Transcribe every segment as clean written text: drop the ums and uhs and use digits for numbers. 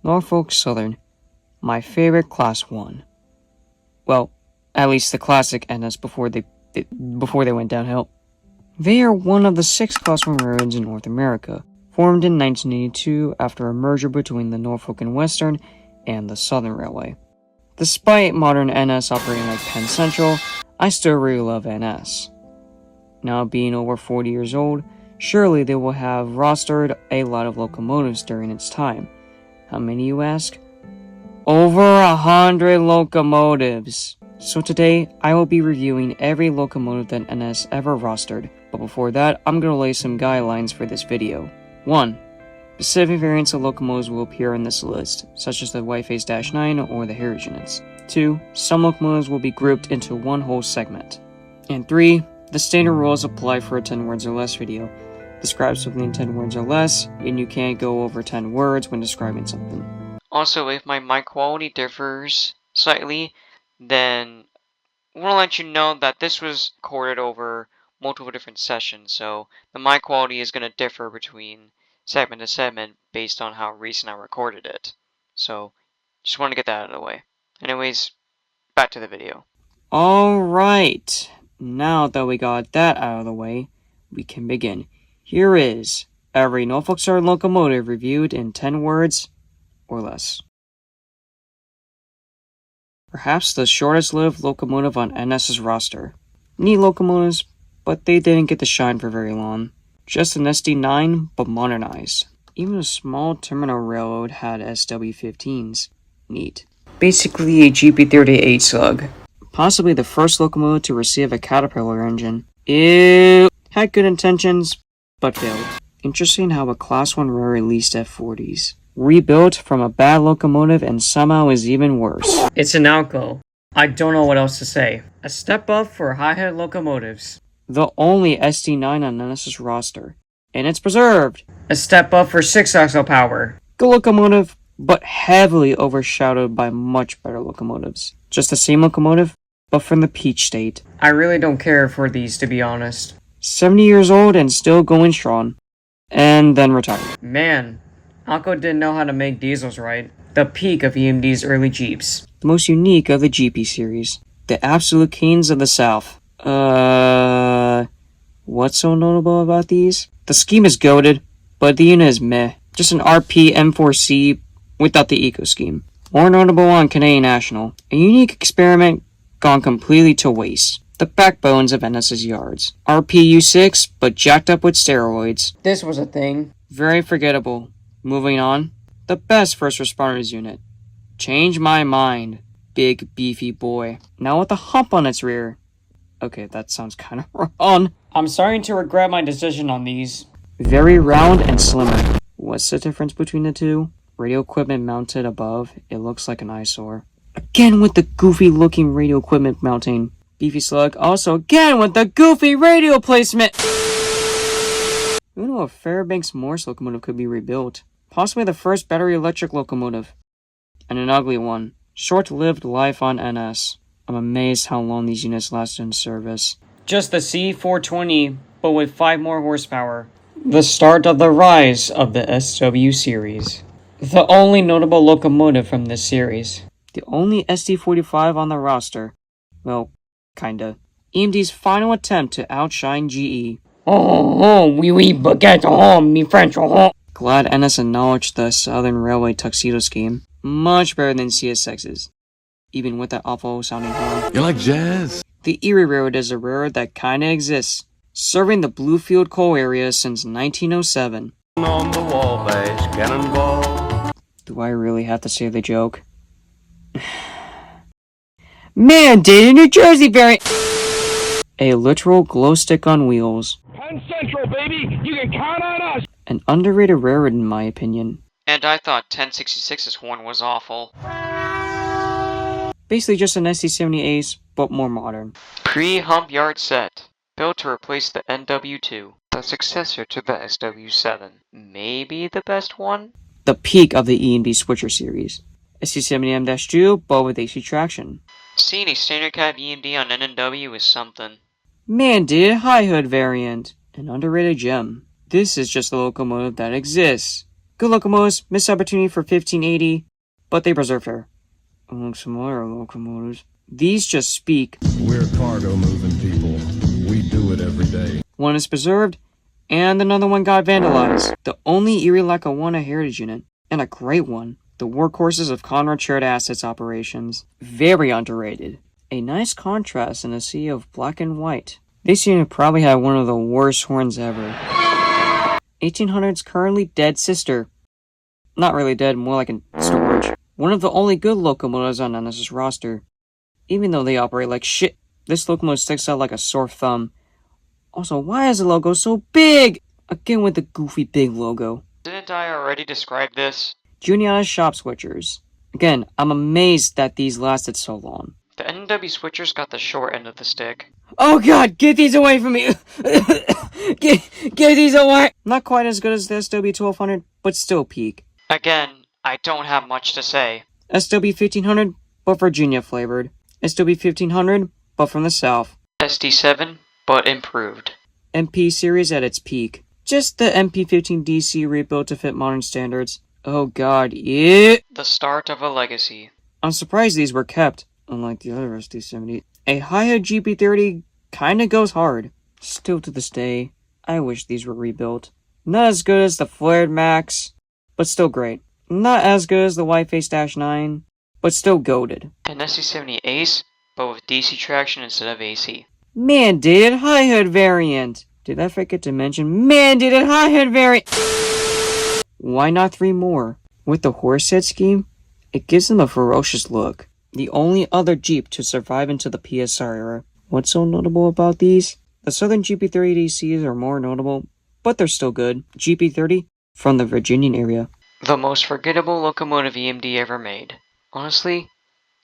Norfolk Southern, my favorite Class 1. Well, at least the classic NS before they went downhill. They are one of the 6 Class 1 railroads in North America, formed in 1982 after a merger between the Norfolk and Western and the Southern Railway. Despite modern NS operating like Penn Central, I still really love NS. Now being over 40 years old, surely they will have rostered a lot of locomotives during its time. How many, you ask? Over 100 locomotives! So today, I will be reviewing every locomotive that NS ever rostered, but before that, I'm going to lay some guidelines for this video. 1. Specific variants of locomotives will appear on this list, such as the Whiteface-9 or the Heritage units. 2. Some locomotives will be grouped into one whole segment. And 3. The standard rules apply for a 10 words or less video. Describe something in 10 words or less, and you can't go over 10 words when describing something. Also, if my mic quality differs slightly, then I want to let you know that this was recorded over multiple different sessions, so the mic quality is going to differ between segment to segment based on how recent I recorded it. So, just want to get that out of the way. Anyways, back to the video. Alright, now that we got that out of the way, we can begin. Here is every Norfolk Southern locomotive reviewed in 10 words or less. Perhaps the shortest-lived locomotive on NS's roster. Neat locomotives, but they didn't get to shine for very long. Just an SD9, but modernized. Even a small terminal railroad had SW15s. Neat. Basically a GP38 slug. Possibly the first locomotive to receive a Caterpillar engine. Ew. Had good intentions, but failed. Interesting how a Class 1 railroad released F40s. Rebuilt from a bad locomotive and somehow is even worse. It's an outgo. I don't know what else to say. A step up for high-head locomotives. The only SD9 on NS's roster. And it's preserved. A step up for 6-axle power. Good locomotive, but heavily overshadowed by much better locomotives. Just the same locomotive, but from the Peach State. I really don't care for these, to be honest. 70 years old and still going strong. And then retired. Man, Alco didn't know how to make diesels right. The peak of EMD's early Jeeps. The most unique of the GP series. The absolute kings of the South. What's so notable about these? The scheme is goated, but the unit is meh. Just an RP M4C without the eco scheme. More notable on Canadian National. A unique experiment gone completely to waste. The backbones of NS's yards. RPU6, but jacked up with steroids. This was a thing. Very forgettable. Moving on. The best first responders unit. Change my mind. Big, beefy boy. Now with a hump on its rear. Okay, that sounds kind of wrong. I'm starting to regret my decision on these. Very round and slimmer. What's the difference between the two? Radio equipment mounted above, it looks like an eyesore. Again with the goofy looking radio equipment mounting. Beefy slug, also again with the goofy radio placement! Who knew a Fairbanks Morse locomotive could be rebuilt? Possibly the first battery electric locomotive. And an ugly one. Short-lived life on NS. I'm amazed how long these units lasted in service. Just the C420, but with 5 more horsepower. The start of the rise of the SW series. The only notable locomotive from this series. The only SD45 on the roster. Well, kinda. EMD's final attempt to outshine GE. Oui, baguette, me French, Glad NS acknowledged the Southern Railway tuxedo scheme. Much better than CSX's. Even with that awful sounding horn. You like jazz? The Erie Railroad is a railroad that kinda exists, serving the Bluefield coal area since 1907. On the Wabash Cannonball. Do I really have to say the joke? Mandated New Jersey variant! A literal glow stick on wheels. Penn Central, baby! You can count on us! An underrated railroad in my opinion. And I thought 1066's horn was awful. Basically just an SC-70 Ace, but more modern. Pre-hump yard set. Built to replace the NW2, the successor to the SW7. Maybe the best one? The peak of the E&B Switcher series. SC-70M-2, but with AC traction. Seeing a standard cab EMD on NW is something. Mandated high hood variant. An underrated gem. This is just a locomotive that exists. Good locomotives, missed opportunity for 1580, but they preserved her. Among some other locomotives, these just speak. We're cargo moving people. We do it every day. One is preserved, and another one got vandalized. The only Erie Lackawanna heritage unit, and a great one. The workhorses of Conrad Shared Assets operations. Very underrated. A nice contrast in a sea of black and white. This unit probably had one of the worst horns ever. 1800's currently dead sister. Not really dead, more like in storage. One of the only good locomotives on NS's roster. Even though they operate like shit, this locomotive sticks out like a sore thumb. Also, why is the logo so big? Again with the goofy big logo. Didn't I already describe this? Juniata shop switchers. Again, I'm amazed that these lasted so long. The NW switchers got the short end of the stick. Oh god, get these away from me! get these away! Not quite as good as the SW1200, but still peak. Again, I don't have much to say. SW1500, but Virginia flavored. SW1500, but from the south. SD7, but improved. MP series at its peak. Just the MP15DC rebuilt to fit modern standards. Oh god, yeah! The start of a legacy. I'm surprised these were kept, unlike the other SD70. A high-head GP30 kinda goes hard. Still to this day, I wish these were rebuilt. Not as good as the Flared Max, but still great. Not as good as the Whiteface-9, but still goated. An SD70 Ace, but with DC traction instead of AC. Mandated high-head variant! Did I forget to mention mandated high-head variant? Why not 3 more? With the horse head scheme, it gives them a ferocious look. The only other Jeep to survive into the PSR era. What's so notable about these? The Southern GP30 DCs are more notable, but they're still good. GP30 from the Virginian area. The most forgettable locomotive EMD ever made. Honestly,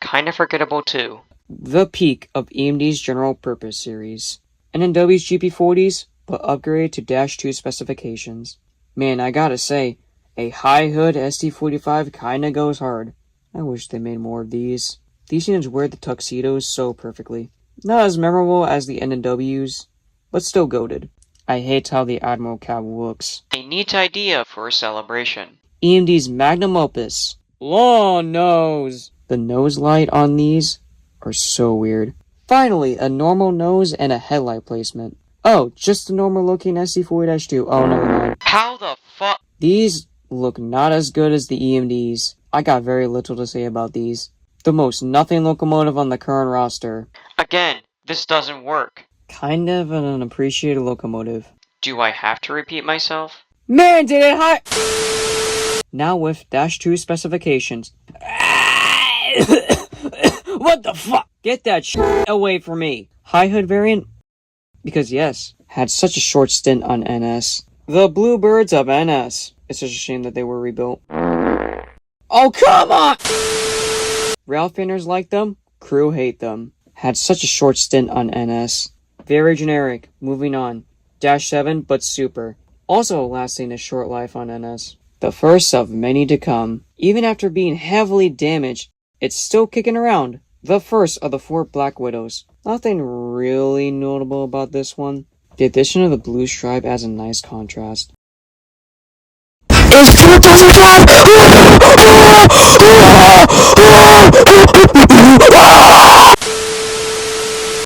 kinda forgettable too. The peak of EMD's general purpose series. NW's GP40s, but upgraded to Dash 2 specifications. Man, I gotta say, a high hood ST45 kinda goes hard. I wish they made more of these. These units wear the tuxedos so perfectly. Not as memorable as the NWs, but still goated. I hate how the Admiral cab looks. A neat idea for a celebration. EMD's magnum opus. Long nose! The nose light on these are so weird. Finally, a normal nose and a headlight placement. Oh, just a normal looking SC4-2. Oh, never mind. How the fuck? These look not as good as the EMDs. I got very little to say about these. The most nothing locomotive on the current roster. Again, this doesn't work. Kind of an unappreciated locomotive. Do I have to repeat myself? Man, did it high! Now with Dash 2 specifications. What the fuck? Get that shit away from me. High hood variant? Because yes, had such a short stint on NS. The Bluebirds of NS. It's such a shame that they were rebuilt. Oh, come on! Rail fanners like them, crew hate them. Had such a short stint on NS. Very generic, moving on. Dash 7, but super. Also lasting a short life on NS. The first of many to come. Even after being heavily damaged, it's still kicking around. The first of the 4 Black Widows. Nothing really notable about this one. The addition of the blue stripe adds a nice contrast.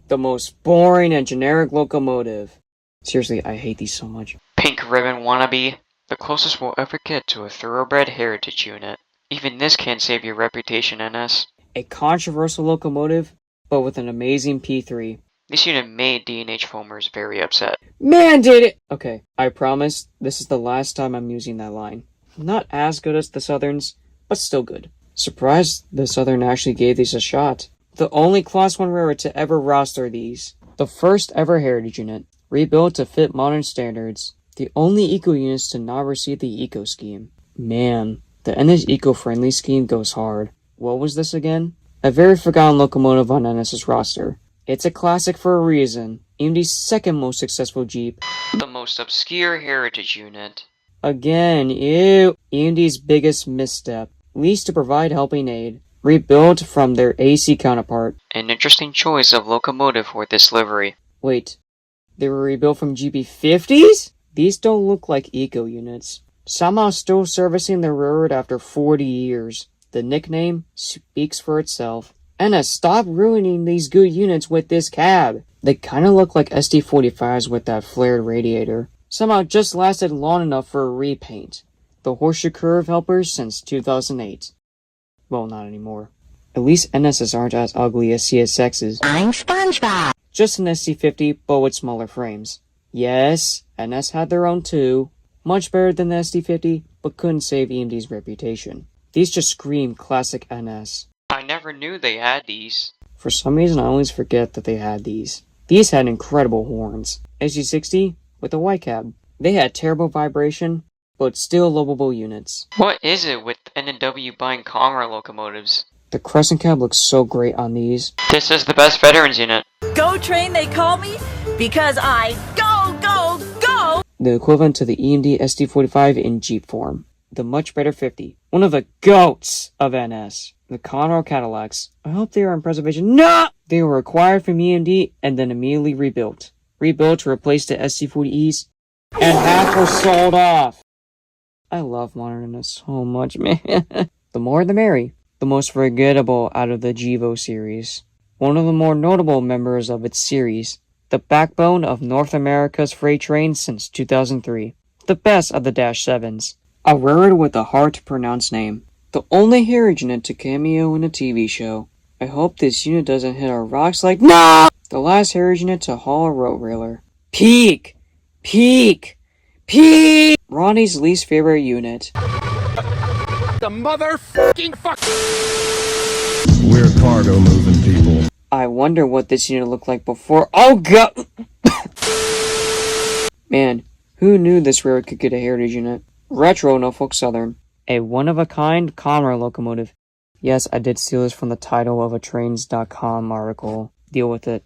The most boring and generic locomotive. Seriously, I hate these so much. Pink ribbon wannabe. The closest we'll ever get to a thoroughbred heritage unit. Even this can't save your reputation, NS. A controversial locomotive, but with an amazing P3. This unit made D&H foamers very upset. Man, did it! Okay, I promise this is the last time I'm using that line. Not as good as the Southerns, but still good. Surprised the Southern actually gave these a shot. The only Class 1 railroad to ever roster these. The first ever heritage unit, rebuilt to fit modern standards. The only eco units to not receive the eco scheme. Man, the NS eco-friendly scheme goes hard. What was this again? A very forgotten locomotive on NS's roster. It's a classic for a reason. EMD's second most successful Jeep. The most obscure heritage unit. Again, ew. EMD's biggest misstep. Least to provide helping aid. Rebuilt from their AC counterpart. An interesting choice of locomotive for this livery. Wait, they were rebuilt from GP50s? These don't look like eco units. somehow still servicing the railroad after 40 years. The nickname speaks for itself. NS, stop ruining these good units with this cab. They kinda look like SD45s with that flared radiator. Somehow just lasted long enough for a repaint. The horseshoe curve helpers since 2008. Well, not anymore. At least NSs aren't as ugly as CSXs. I'm SpongeBob. Just an SC50, but with smaller frames. Yes, NS had their own too. Much better than the SD50, but couldn't save EMD's reputation. These just scream classic NS. I never knew they had these. For some reason, I always forget that they had these. These had incredible horns. SG60 with a white cab. They had terrible vibration, but still lovable units. What is it with N&W buying Conrail locomotives? The crescent cab looks so great on these. This is the best veterans unit. Go train, they call me, because I go, go, go! The equivalent to the EMD SD45 in Jeep form. The much better 50. One of the GOATs of NS. The Conrail Cadillacs. I hope they are in preservation. No! They were acquired from EMD and then immediately rebuilt. Rebuilt to replace the SC40Es. And half were sold off. I love modern NS so much, man. The more the merry. The most forgettable out of the Gevo series. One of the more notable members of its series. The backbone of North America's freight train since 2003. The best of the Dash 7s. A railroad with a hard-to-pronounce name. The only Harriage unit to cameo in a TV show. I hope this unit doesn't hit our rocks like no! The last Harriage unit to haul a road railer. Peak! Peak! Peak! Ronnie's least favorite unit. The motherfucking fuck. We're cargo moving people. I wonder what this unit looked like before. Oh god! Man, who knew this railroad could get a Heritage unit? Retro Norfolk Southern. A one-of-a-kind Conrail locomotive. Yes, I did steal this from the title of a trains.com article. Deal with it.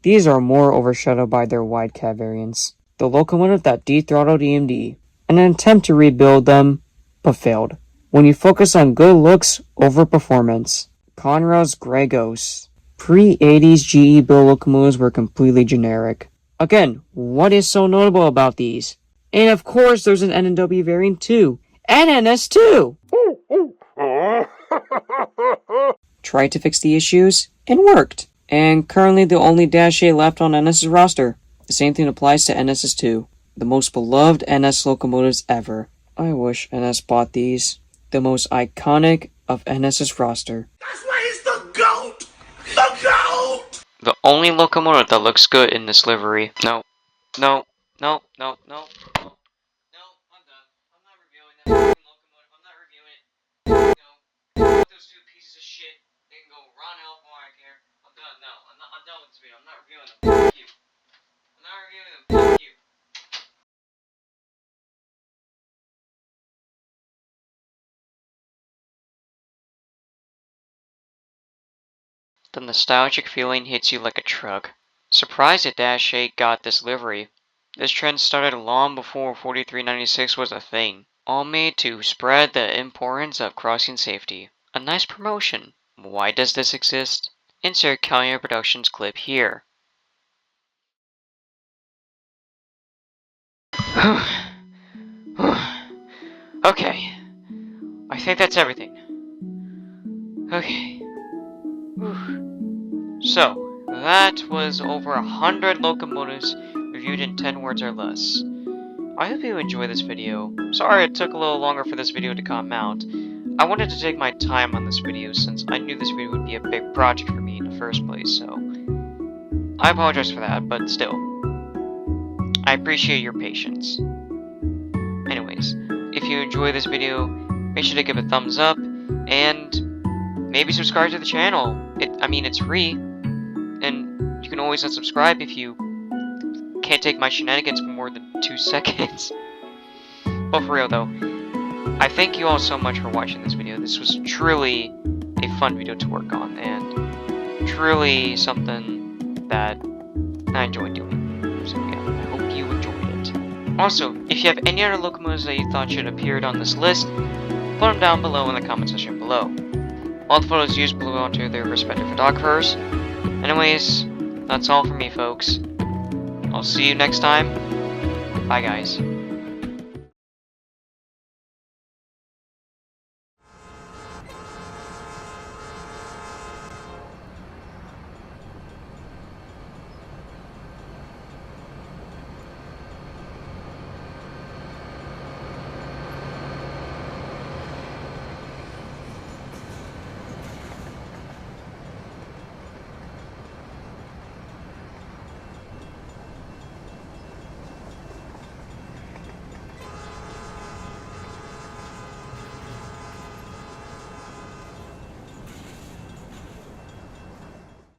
These are more overshadowed by their wide cab variants. The locomotive that dethrottled EMD. An attempt to rebuild them, but failed. When you focus on good looks over performance. Conrail's Grey Ghosts. Pre-80s GE built locomotives were completely generic. Again, what is so notable about these? And of course there's an N&W variant too. And NS too! Tried to fix the issues, and worked. And currently the only Dash 8 left on NS's roster. The same thing applies to NS's too. The most beloved NS locomotives ever. I wish NS bought these. The most iconic of NS's roster. That's why he's the GOAT! The GOAT! The only locomotive that looks good in this livery. No. No. No. No. No. No. No. I'm done. I'm not reviewing that fucking locomotive. I'm not reviewing it. No. Those two pieces of shit. They can go run out for I care. I'm done. No. I'm done with this video. I'm not reviewing them. Fuck you. I'm not reviewing them. Fuck you. The nostalgic feeling hits you like a truck. Surprised that Dash 8 got this livery. This trend started long before 4396 was a thing, all made to spread the importance of crossing safety. A nice promotion. Why does this exist? Insert Callier Productions clip here. Okay. I think that's everything. Okay. So, that was over 100 locomotives reviewed in 10 words or less. I hope you enjoyed this video. Sorry it took a little longer for this video to come out. I wanted to take my time on this video since I knew this video would be a big project for me in the first place, so I apologize for that, but still, I appreciate your patience. Anyways, if you enjoyed this video, make sure to give it a thumbs up, and maybe subscribe to the channel. It's free, and you can always unsubscribe if you can't take my shenanigans for more than 2 seconds. But for real though, I thank you all so much for watching this video. This was truly a fun video to work on, and truly something that I enjoyed doing. So yeah, I hope you enjoyed it. Also, if you have any other locomotives that you thought should appear on this list, put them down below in the comment section below. All the photos used belong to their respective photographers. Anyways, that's all from me, folks. I'll see you next time. Bye, guys.